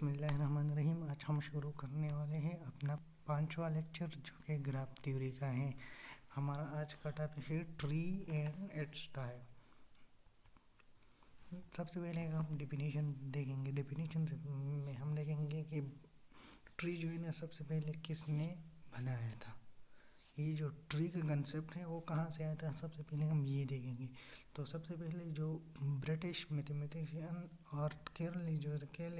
बिस्मिल्लाहिर्रहमानिर्रहीम। आज हम शुरू करने वाले हैं अपना 5वां लेक्चर जो कि ग्राफ थ्योरी का है। हमारा आज का टॉपिक है ट्री एंड इट्स टाइप। सबसे पहले हम डेफिनेशन देखेंगे। डेफिनेशन में हम देखेंगे कि ट्री जो है ना, सबसे पहले किसने बनाया था। ये जो ट्री का कंसेप्ट है वो कहाँ से आया था, सबसे पहले हम ये देखेंगे। तो सबसे पहले जो ब्रिटिश मैथमेटिशियन और केरली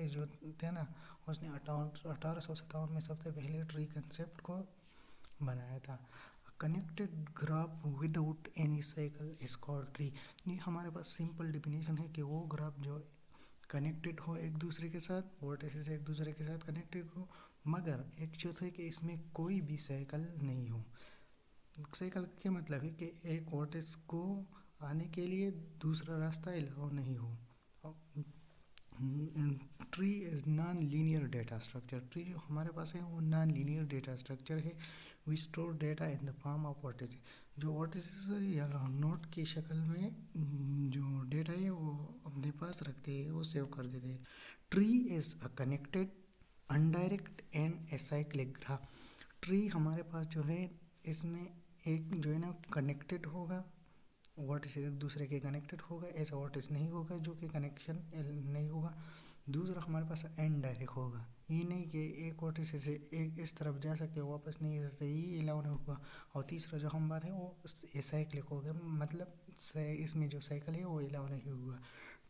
जो थे ना, उसने 1857 में सबसे पहले ट्री कंसेप्ट को बनाया था। Connected graph without any cycle is called tree. ये हमारे पास सिंपल डेफिनेशन है कि वो ग्राफ जो कनेक्टेड हो एक दूसरे के साथ, वर्टिसेस एक दूसरे के साथ कनेक्टेड हो, मगर एक चीज़ है कि इसमें कोई भी साइकिल नहीं हो। साइकिल का मतलब है कि एक वर्टेक्स को आने के लिए दूसरा रास्ता अलाउ नहीं हो। Tree is non linear data structure. Tree जो हमारे पास है वो नॉन लीनियर डेटा स्ट्रक्चर है। We store data in the form of vertices. जो वर्टिसेस या नोट की शक्ल में जो डेटा है वो अपने पास रखते हैं, वो सेव कर देते हैं। Tree is a connected undirected and acyclic graph. Tree हमारे पास जो है इसमें एक जो है ना कनेक्टेड होगा, वर्टिस एक दूसरे के कनेक्टेड होगा, ऐसा वर्टिस नहीं होगा जो कि कनेक्शन नहीं होगा। दूसरा हमारे पास इनडायरेक्ट होगा, ये नहीं कि एक वर्टिस से एक इस तरफ जा सकते हो वापस नहीं जा सकते, ये अलाउ नहीं होगा। और तीसरा जो हम बात है वो एसाइक्लिक होगा, मतलब इसमें जो साइकिल है वो अलाउ नहीं होगा।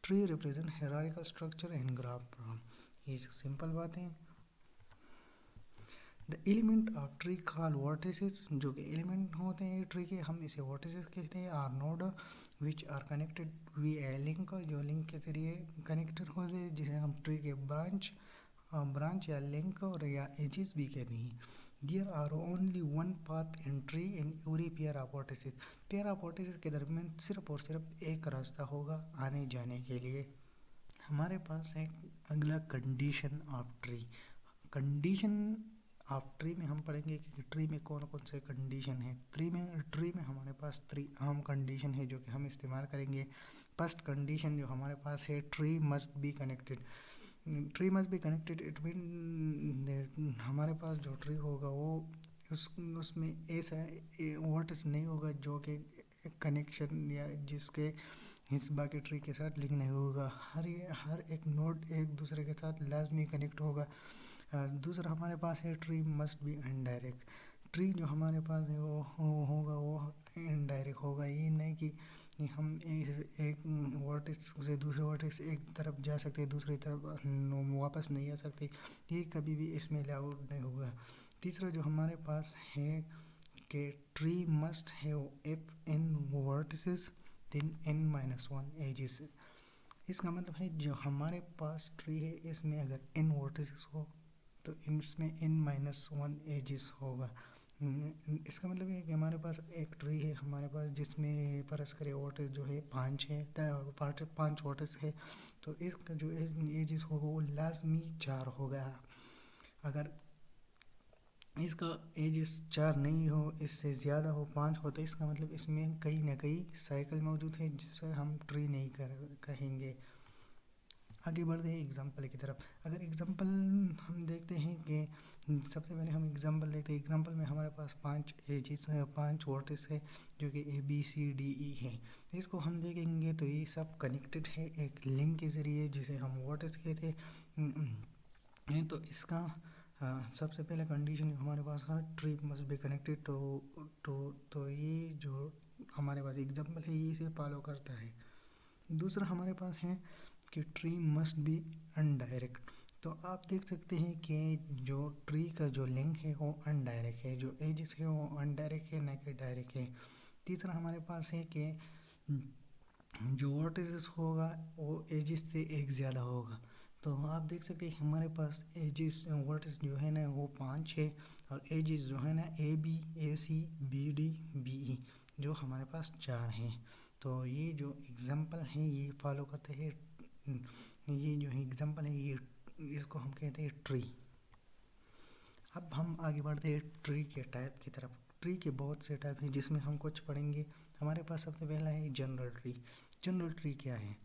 Tree represent hierarchical structure and graph. ये जो सिंपल बात है। The element of tree call vertices. जो कि एलिमेंट होते हैं ट्री के, हम इसे वर्टिसेस कहते हैं। Or node which are connected via link, जो लिंक के जरिए कनेक्टेड होते हैं, जिसे हम ट्री के ब्रांच या लिंक और या एजेस भी कहते हैं। There are only one path in tree in every pair of vertices. Pair of vertices के दरमियान सिर्फ और सिर्फ एक रास्ता होगा आने जाने के लिए। हमारे पास एक अगला condition of tree. Condition of tree में हम पढ़ेंगे कि ट्री में कौन कौन से कंडीशन है। ट्री में हमारे पास 3 अहम कंडीशन है जो कि हम इस्तेमाल करेंगे। फर्स्ट कंडीशन जो हमारे पास है, tree must be connected. Tree must be connected it mean हमारे पास जो ट्री होगा वो उसमें ऐसा वर्टिस नहीं होगा जो कि कनेक्शन या जिसके इस बाकी ट्री के साथ लिंक नहीं होगा। हर एक नोड एक दूसरे के साथ लाजमी कनेक्ट होगा। दूसरा हमारे पास है tree must be indirect. Tree जो हमारे पास है वो होगा वो इनडायरेक्ट होगा। ये नहीं कि हम एक वर्टेक्स से दूसरे वर्टेक्स एक तरफ जा सकते हैं, दूसरी तरफ वापस नहीं आ सकते, ये कभी भी इसमें लागू नहीं होगा। तीसरा जो हमारे पास है कि tree must have if n vertices then n-1 edges. इसका मतलब है जो हमारे पास ट्री है इसमें अगर n वर्टिसेस हो तो इसमें n-1 एजेस होगा। इसका मतलब है कि हमारे पास एक ट्री है हमारे पास जिसमें परस करे वर्टिस जो है 5 है, 5 वर्टिस है, तो इसका जो एजेस होगा वो लाजमी 4 होगा। अगर इसका एजेस 4 नहीं हो, इससे ज़्यादा हो, 5 हो, तो इसका मतलब इसमें कहीं ना कहीं साइकिल मौजूद है जिसे हम ट्री नहीं कहेंगे। आगे बढ़ते हैं एग्जाम्पल की तरफ। अगर एग्जाम्पल हम देखते हैं कि सबसे पहले हम एग्जाम्पल देखते हैं। एग्जाम्पल में हमारे पास 5 एजेस है, 5 वर्टिस है जो कि ABCDE है। इसको हम देखेंगे तो ये सब कनेक्टेड है एक लिंक के ज़रिए जिसे हम वर्टिस कहते हैं। तो इसका सबसे पहले कंडीशन हमारे पास है ट्री मस्ट बी कनेक्टेड। तो ये जो हमारे पास एग्जाम्पल है ये इसे फॉलो करता है। दूसरा हमारे पास है कि ट्री मस्ट बी अनडायरेक्ट। तो आप देख सकते हैं कि जो ट्री का जो लिंक है वो अनडायरेक्ट है, जो एजेस है वो अनडायरेक्ट है ना कि डायरेक्ट है। तीसरा हमारे पास है कि जो वर्टिसेस होगा वो एजेस से एक ज़्यादा होगा। तो आप देख सकते हैं हमारे पास एजेस वर्टिस जो है ना वो 5 है और एजेस जो है ना AB AC BD BE जो हमारे पास 4 हैं। तो ये जो एग्जाम्पल है ये फॉलो करते हैं। ये जो एग्जाम्पल है ये इसको हम कहते हैं ट्री। अब हम आगे बढ़ते हैं ट्री के टाइप की तरफ। ट्री के बहुत से टाइप हैं जिसमें हम कुछ पढ़ेंगे। हमारे पास सबसे पहला है जनरल ट्री। जनरल ट्री क्या है?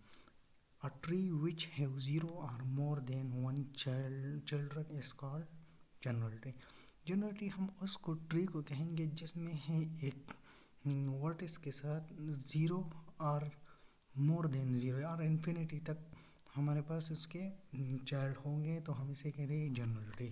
A tree which have zero or more than one children is called general tree. General tree हम उसको ट्री को कहेंगे जिसमें है एक वर्टिस के साथ ज़ीरो और मोर देन ज़ीरो और इन्फिनिटी तक हमारे पास उसके चाइल्ड होंगे, तो हम इसे कहते हैं general tree.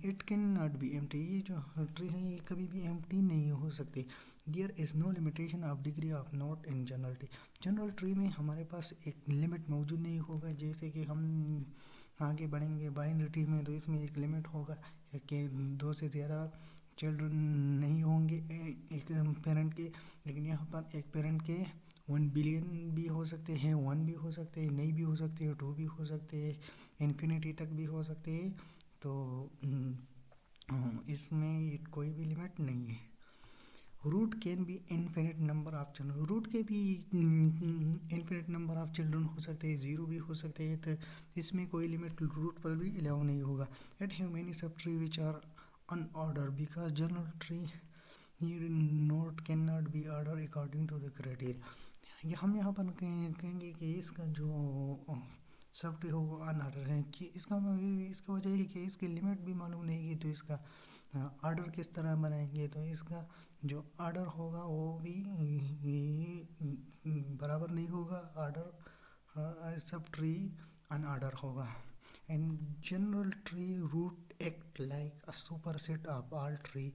It can not B empty. ये जो ट्री है ये कभी भी एम्प्टी नहीं हो सकती. There is no limitation of degree of node in general tree. General tree में हमारे पास एक लिमिट मौजूद नहीं होगा. जैसे कि हम आगे बढ़ेंगे बाइनरी ट्री में, तो इसमें एक लिमिट होगा कि 2 से ज़्यादा चिल्ड्रन नहीं होंगे एक पेरेंट के. लेकिन यहाँ पर एक पेरेंट के 1 बिलियन भी हो सकते हैं, 1 भी हो सकते हैं, नहीं भी हो सकते हैं, 2 भी हो सकते हैं, इन्फिनिटी तक भी हो सकते हैं. तो इसमें कोई भी लिमिट नहीं है. Root can be infinite number of children. Root के भी इन्फिनिट नंबर ऑफ चिल्ड्रन हो सकते हैं, 0 भी हो सकते हैं. तो इसमें कोई लिमिट रूट पर भी अलाउ नहीं होगा. It have many sub tree which are unorder because general tree node can not be order according to the criteria. हम यहाँ पर कहेंगे कि इसका जो सब ट्री हो वो अनऑर्डर है. कि इसका वजह है कि इसकी लिमिट भी मालूम नहीं है, तो इसका ऑर्डर किस तरह बनाएंगे. तो इसका जो ऑर्डर होगा वो भी बराबर नहीं होगा. ऑर्डर सब ट्री अनऑर्डर होगा. And general tree root act like a superset of all tree.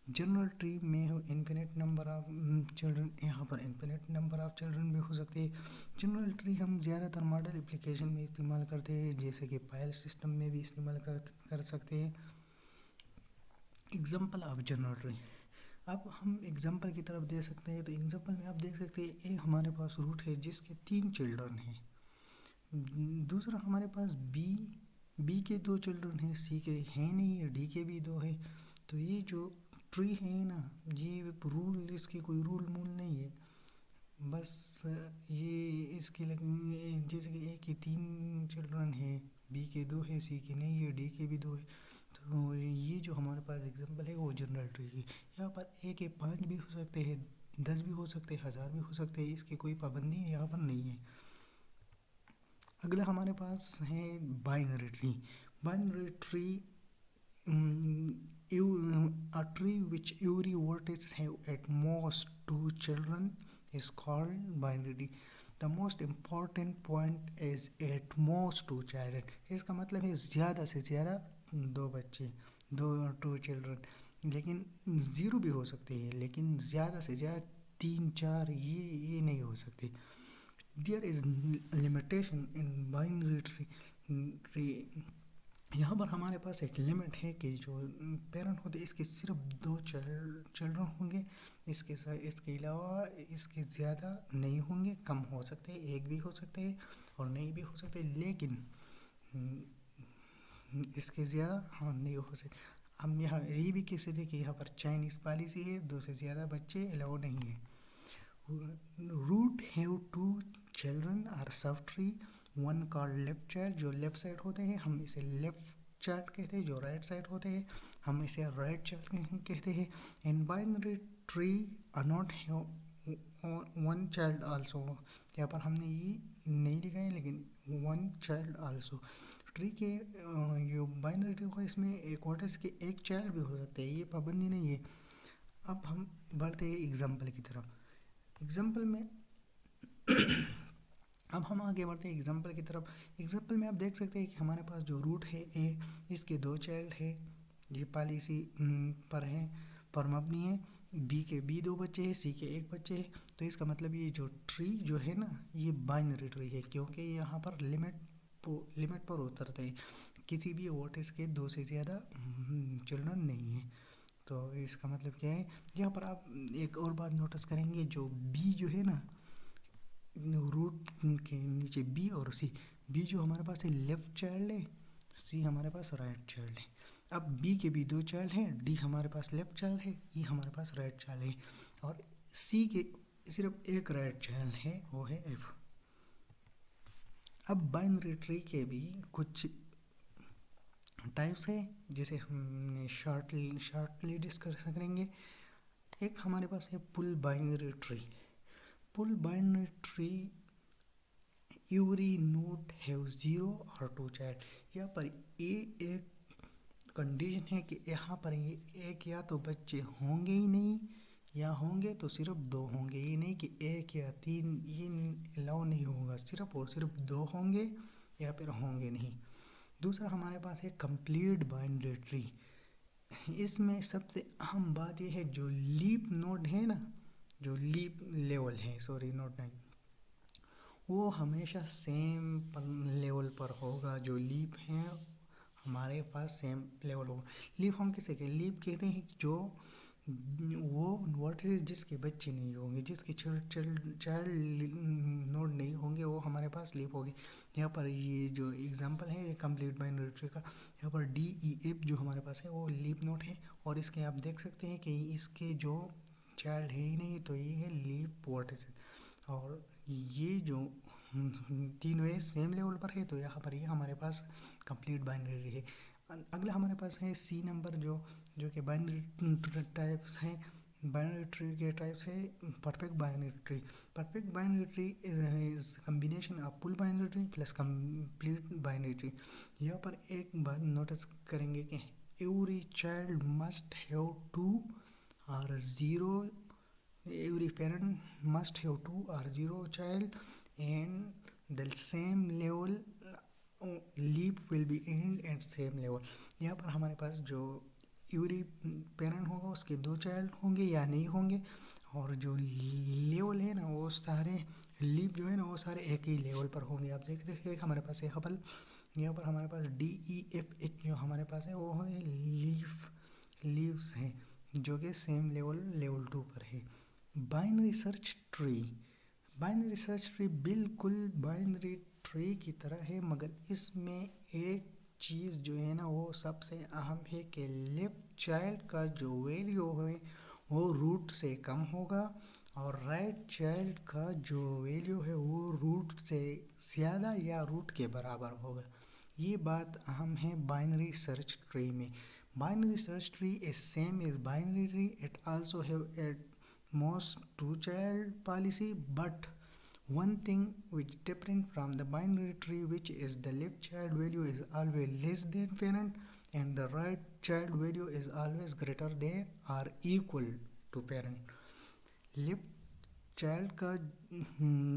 General tree में इन्फिनिट नंबर ऑफ चिल्ड्रन, यहाँ पर इन्फिनिट नंबर ऑफ चिल्ड्रन भी हो सकते हैं. जनरल ट्री हम ज़्यादातर मॉडल एप्लीकेशन में इस्तेमाल करते हैं, जैसे कि फाइल सिस्टम में भी इस्तेमाल कर सकते हैं. Example of general tree. अब हम एग्जाम्पल की तरफ दे सकते हैं. तो एग्जाम्पल में आप देख सकते हैं, एक हमारे पास रूट है जिसके 3 चिल्ड्रन हैं. दूसरा हमारे पास बी के 2 चिल्ड्रन हैं, सी के हैं नहीं, डी के भी 2 हैं. तो ये जो ट्री है ना, ये रूल, इसकी कोई रूल मूल नहीं है. बस ये इसके लगे जैसे कि ए के 3 चिल्ड्रन हैं, बी के 2 हैं, सी के नहीं है, डी के भी 2 है. तो ये जो हमारे पास एग्जांपल है वो जनरल ट्री की. यहाँ पर ए के 5 भी हो सकते हैं, 10 भी हो सकते हैं, 1000 भी हो सकते हैं. इसकी कोई पाबंदी यहाँ पर नहीं है. अगला हमारे पास है binary tree. Binary tree a tree which every vertex have at most 2 children is called binary tree. The most important point is at most 2 children. इसका मतलब है ज़्यादा से ज़्यादा 2 बच्चे, 2 चिल्ड्रन. लेकिन 0 भी हो सकते हैं, लेकिन ज़्यादा से ज़्यादा 3-4 ये नहीं हो सकते. There is limitation in binary tree. यहाँ पर हमारे पास एक लिमिट है कि जो पेरेंट होते हैं इसके सिर्फ 2 चिल्ड्रन होंगे. इसके अलावा इसके ज़्यादा नहीं होंगे. कम हो सकते हैं, एक भी हो सकते हैं और नहीं भी हो सकते, लेकिन इसके ज़्यादा नहीं हो सकते. हम यहाँ ये भी कह सकते हैं कि यहाँ पर चाइनीज़ पॉलिसी है, 2 से ज़्यादा बच्चे अलाउ नहीं है. Root have 2 children or sub tree. 1 called left child, जो लेफ्ट साइड होते हैं हम इसे लेफ्ट चाइल्ड कहते हैं. जो राइट साइड होते हैं हम इसे राइट चाइल्ड कहते हैं. In binary tree are not have 1 child also. यहाँ पर हमने ये नहीं लिखा है, लेकिन 1 चाइल्ड आल्सो. ट्री के जो बाइनरी ट्री हो इसमें एक वर्टेक्स के 1 चाइल्ड भी हो सकते हैं, ये पाबंदी नहीं है. अब हम बढ़ते हैं एग्जाम्पल की तरफ. एग्जाम्पल में अब हम आगे बढ़ते हैं एग्जाम्पल की तरफ. एग्जाम्पल में आप देख सकते हैं कि हमारे पास जो रूट है ए, इसके 2 चाइल्ड है. ये पॉलिसी पर मबनी है. बी के 2 बच्चे हैं, सी के 1 बच्चे हैं. तो इसका मतलब ये जो ट्री जो है ना, ये बाइनरी ट्री है, क्योंकि यहाँ पर लिमिट पर उतरते हैं. किसी भी वर्टेक्स के 2 से ज़्यादा चिल्ड्रन नहीं है. तो इसका मतलब क्या है, यहाँ पर आप एक और बात नोटिस करेंगे, जो बी जो है ना, रूट के नीचे बी और सी. बी जो हमारे पास है लेफ्ट चाइल्ड है, सी हमारे पास राइट चाइल्ड है. अब बी के भी 2 चाइल्ड हैं, डी हमारे पास लेफ्ट चाइल्ड है, ई हमारे पास राइट चाइल्ड है, और सी के सिर्फ 1 राइट चाइल्ड है, वो है एफ. अब बाइनरी ट्री के भी कुछ टाइप्स है, जिसे हमने शॉर्टली डिस्कस करेंगे. एक हमारे पास है full binary tree. Full binary tree every node have 0 और 2 चाइल्ड। यहाँ पर ये एक कंडीशन है कि यहाँ पर ये एक या तो बच्चे होंगे ही नहीं, या होंगे तो सिर्फ 2 होंगे। ये नहीं कि 1 या 3, ये अलाउ नहीं होगा, सिर्फ और सिर्फ 2 होंगे या फिर होंगे नहीं। दूसरा हमारे पास है कंप्लीट बाइनरी ट्री। इसमें सबसे अहम बात यह है, जो लीप नोड है ना, जो लीप लेवल है, सॉरी नोड नहीं, वो हमेशा सेम लेवल पर होगा। जो लीप है हमारे पास सेम लेवल होगा। लीप हम किसे कहते हैं? लीप कहते हैं जो वो वर्टिसेस जिसके बच्चे नहीं होंगे, जिसके चाइल्ड नोड नहीं होंगे, वो हमारे पास लीप होगी। यहाँ पर ये जो एग्जांपल है ये कंप्लीट बाइनरी ट्री का, यहाँ पर DEF जो हमारे पास है वो लीप नोड है। और इसके आप देख सकते हैं कि इसके जो चाइल्ड है ही नहीं, तो ये है लीप वर्टिसेस। और ये जो तीनों है सेम लेवल पर है, तो यहाँ पर ये हमारे पास कंप्लीट बाइनरी है। अगला हमारे पास है C नंबर, जो कि बाइनरी टाइप्स हैं। बाइनरी ट्री के टाइप्स है perfect binary tree. Perfect binary tree is combination of full binary tree plus complete binary tree. यहाँ पर एक बात नोटिस करेंगे कि एवरी चाइल्ड मस्ट हैव 2 और 0, every parent must have 2 or 0 child, and the same level leap will be end at same level। यहाँ पर हमारे पास जो एवरी पेरेंट होगा उसके 2 चाइल्ड होंगे या नहीं होंगे, और जो लेवल है ना वो सारे लीप जो है ना वो सारे एक ही लेवल पर होंगे। आप देखते हैं हमारे पास है हबल, यहाँ पर हमारे पास DEFH जो हमारे पास है वो है लीव्स हैं, जो कि सेम लेवल 2 पर है। Binary search tree. Binary search tree बिल्कुल बाइनरी ट्री की तरह है, मगर इसमें एक चीज़ जो है ना वो सबसे अहम है कि लेफ्ट चाइल्ड का जो वैल्यू है वो रूट से कम होगा, और राइट चाइल्ड का जो वैल्यू है वो रूट से ज़्यादा या रूट के बराबर होगा। ये बात अहम है बाइनरी सर्च ट्री में। Binary search tree is same as binary tree, it also have at most 2 child policy, but one thing which different from the binary tree, which is the left child value is always less than parent and the right child value is always greater than or equal to parent। Left child का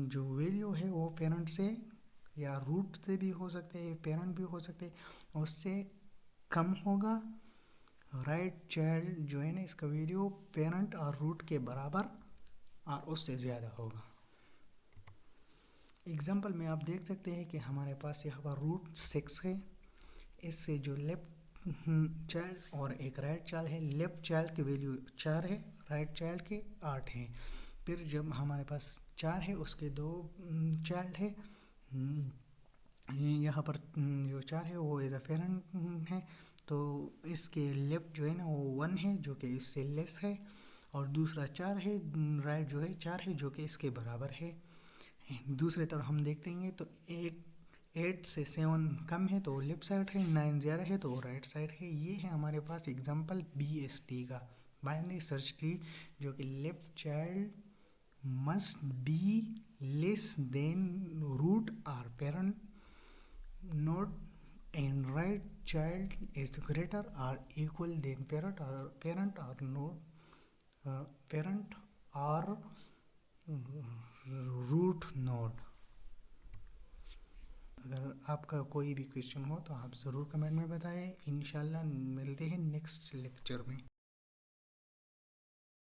जो value है वो parent से या root से भी हो सकते हैं, पेरेंट भी हो सकते हैं, उससे कम होगा। राइट चाइल्ड जो है ना इसका वैल्यू पेरेंट और रूट के बराबर और उससे ज़्यादा होगा। एग्जांपल में आप देख सकते हैं कि हमारे पास यहाँ पर रूट 6 है, इससे जो लेफ्ट चाइल्ड और एक राइट चाइल्ड है, लेफ्ट चाइल्ड की वैल्यू 4 है, राइट चाइल्ड के 8 है। फिर जब हमारे पास 4 है उसके 2 चाइल्ड है, यहाँ पर जो 4 है वो एज अ पेरेंट है, तो इसके लेफ्ट जो है ना वो 1 है जो कि इससे लेस है, और दूसरा 4 है, राइट जो है 4 है जो कि इसके बराबर है। दूसरे तरफ हम देखते हैं तो 8 से 7 कम है तो लेफ्ट साइड है, 9 ज़्यादा है तो राइट साइड है। ये है हमारे पास एग्जांपल BST का, बाइनरी सर्च ट्री, जो कि left child must be less than root और parent node, and right child is greater or equal than parent or node, parent or root node। अगर आपका कोई भी क्वेश्चन हो तो आप ज़रूर कमेंट में बताएं। इंशाल्लाह मिलते हैं नेक्स्ट लेक्चर में।